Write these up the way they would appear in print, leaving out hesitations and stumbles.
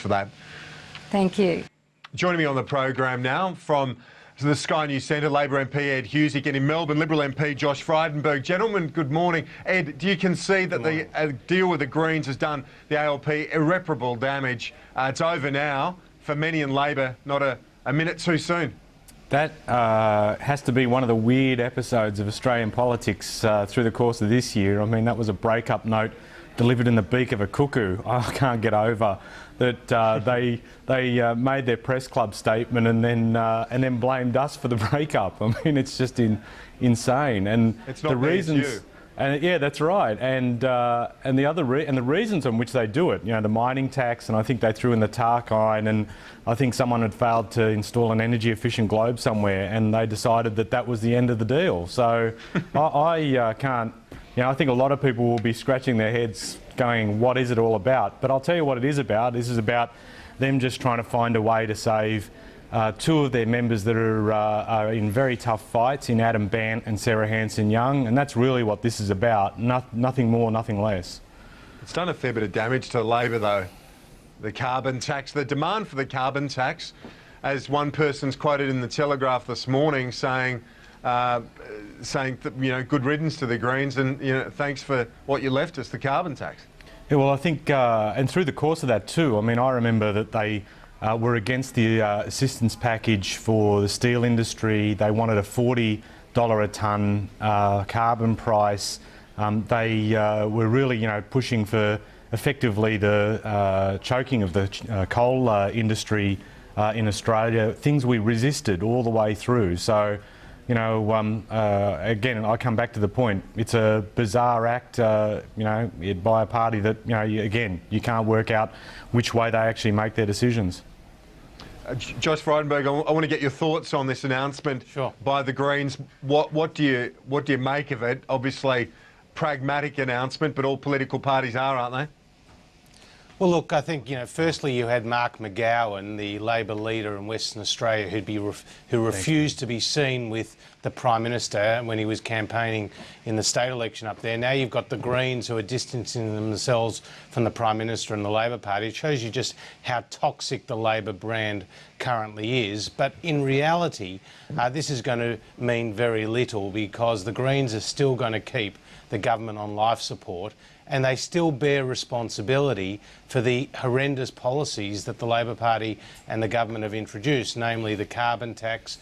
for that. Thank you. Joining me on the program now from the Sky News Centre, Labor MP Ed Husic, and in Melbourne, Liberal MP Josh Frydenberg. Gentlemen, good morning. Ed, do you concede that the deal with the Greens has done the ALP irreparable damage? It's over now. For many in Labor, not a minute too soon. That has to be one of the weird episodes of Australian politics through the course of this year. I mean, that was a breakup note delivered in the beak of a cuckoo. I can't get over that they made their press club statement and then blamed us for the breakup. I mean, it's just insane. And it's not the reasons. It's you. And yeah, that's right. And the reasons on which they do it, you know, the mining tax, and I think they threw in the Tarkine, and I think someone had failed to install an energy efficient globe somewhere, and they decided that that was the end of the deal. So I can't. You know, I think a lot of people will be scratching their heads going, what is it all about? But I'll tell you what it is about. This is about them just trying to find a way to save two of their members that are in very tough fights, in Adam Bandt and Sarah Hanson-Young, and that's really what this is about. Nothing more, nothing less. It's done a fair bit of damage to Labor, though. The carbon tax, the demand for the carbon tax, as one person's quoted in the Telegraph this morning, saying that, you know, good riddance to the Greens, and, you know, thanks for what you left us, the carbon tax. Yeah, well, I think, and through the course of that too, I mean, I remember that they were against the assistance package for the steel industry. They wanted a $40 a tonne carbon price. They were really, you know, pushing for effectively the choking of the coal industry in Australia, things we resisted all the way through. So, you know, again, I come back to the point, it's a bizarre act, you know, by a party that, you know, you can't work out which way they actually make their decisions. Josh Frydenberg, I want to get your thoughts on this announcement by the Greens. What do you make of it? Obviously, pragmatic announcement, but all political parties are, aren't they? Well, look, I think, you know, firstly you had Mark McGowan, the Labor leader in Western Australia, who refused to be seen with the Prime Minister when he was campaigning in the state election up there. Now you've got the Greens who are distancing themselves from the Prime Minister and the Labor Party. It shows you just how toxic the Labor brand currently is. But in reality, this is going to mean very little, because the Greens are still going to keep the government on life support, and they still bear responsibility for the horrendous policies that the Labor Party and the government have introduced, namely the carbon tax,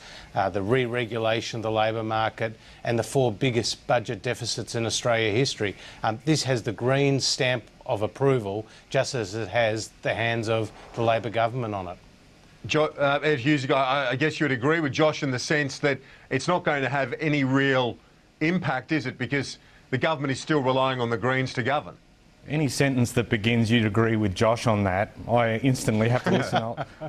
the re-regulation of the labour market, and the 4 biggest budget deficits in Australia history. This has the Greens' stamp of approval, just as it has the hands of the Labor government on it. Ed Husic, I guess you would agree with Josh in the sense that it's not going to have any real impact, is it? Because the government is still relying on the Greens to govern. Any sentence that begins you'd agree with Josh on that, I instantly have to listen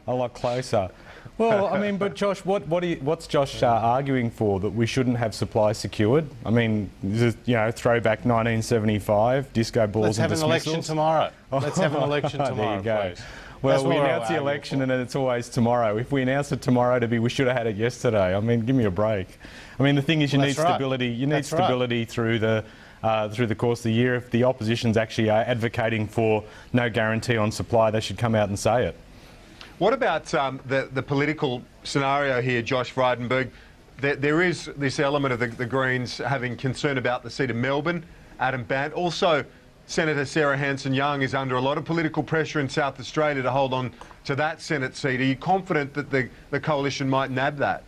a lot closer. Well, I mean, but Josh, what's Josh arguing for? That we shouldn't have supply secured? I mean, this is, you know, throwback 1975, disco balls and dismissals. Let's have an election tomorrow. Let's have an election tomorrow, there you go. Please. Well, we announce the election and then it's always tomorrow. If we announce it tomorrow to be, we should have had it yesterday. I mean, give me a break. I mean, the thing is, you need stability. You need stability through the course of the year. If the opposition's actually advocating for no guarantee on supply, they should come out and say it. What about the political scenario here, Josh Frydenberg? There is this element of the Greens having concern about the seat of Melbourne, Adam Bandt. Also, Senator Sarah Hanson-Young is under a lot of political pressure in South Australia to hold on to that Senate seat. Are you confident that the coalition might nab that?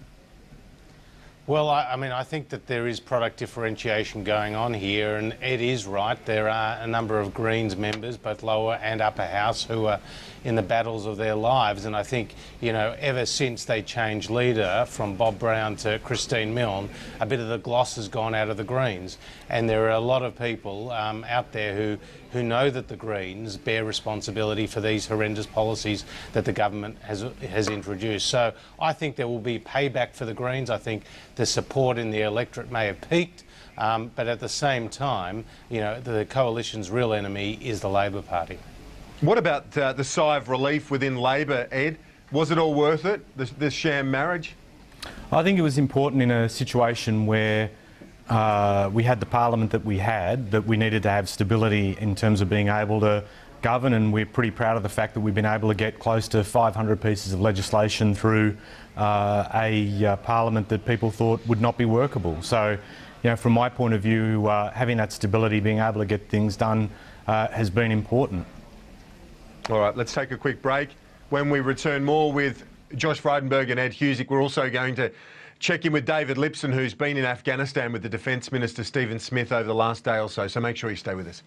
Well, I mean, I think that there is product differentiation going on here, and Ed is right. There are a number of Greens members, both lower and upper house, who are in the battles of their lives. And I think, you know, ever since they changed leader from Bob Brown to Christine Milne, a bit of the gloss has gone out of the Greens. And there are a lot of people out there who know that the Greens bear responsibility for these horrendous policies that the government has introduced. So I think there will be payback for the Greens. I think the support in the electorate may have peaked, but at the same time, you know, the coalition's real enemy is the Labor Party. What about the sigh of relief within Labor, Ed? Was it all worth it, this sham marriage? I think it was important in a situation where we had the parliament that we had, that we needed to have stability in terms of being able to govern, and we're pretty proud of the fact that we've been able to get close to 500 pieces of legislation through a parliament that people thought would not be workable. So, you know, from my point of view, having that stability, being able to get things done has been important. All right, let's take a quick break. When we return, more with Josh Frydenberg and Ed Husic. We're also going to check in with David Lipson, who's been in Afghanistan with the Defence Minister Stephen Smith over the last day or so. So make sure you stay with us.